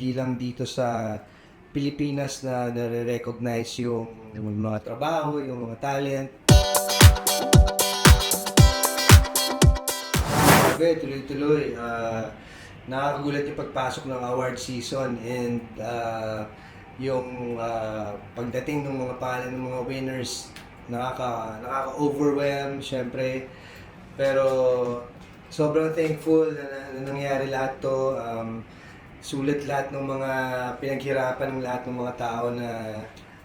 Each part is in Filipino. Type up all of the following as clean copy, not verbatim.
hindi lang dito sa Pilipinas na nare-recognize yung mga trabaho, yung mga talent. Grabe, tuloy-tuloy. Nakakagulat yung pagpasok ng award season and yung pagdating ng mga pangalan ng mga winners, nakaka-overwhelm syempre. Pero sobrang thankful na nangyari lahat to. Sulit lahat ng mga pinaghirapan ng lahat ng mga tao na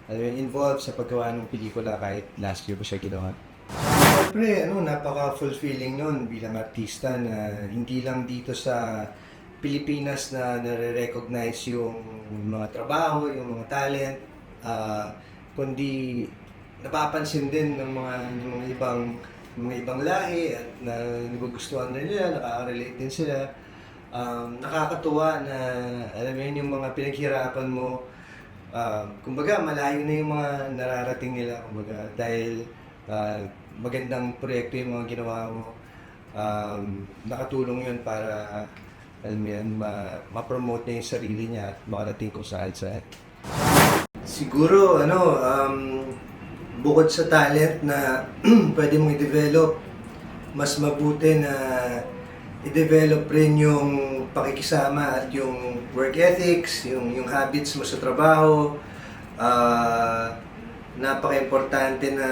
involved sa paggawa ng pelikula kahit last year pa siya ginawa. Siyempre, napaka-fulfilling nun bilang artista na hindi lang dito sa Pilipinas na nare-recognize yung mga trabaho, yung mga talent, kundi napapansin din ng mga ibang lahi at na nagugustuhan din nila, nakaka-relate din sila. Nakakatuwa na alam mo yun, yung mga pinaghirapan mo, kumbaga malayo na yung mga nararating nila, kumbaga dahil magandang proyekto yung mga ginawa mo. Nakatulong yun para alam mo yan, ma-promote niya yung sarili niya at makarating kung saan. Siguro bukod sa talent na pwede mong i-develop, mas mabuti na i-develop rin yung pakikisama at yung work ethics, yung habits mo sa trabaho. Napaka-importante na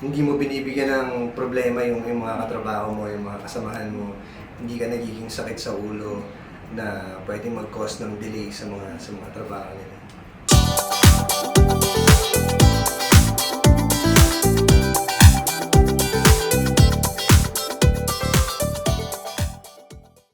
hindi mo binibigyan ng problema yung mga katrabaho mo, yung mga kasamahan mo. Hindi ka nagiging sakit sa ulo na pwedeng mag-cause ng delay sa mga trabaho nila.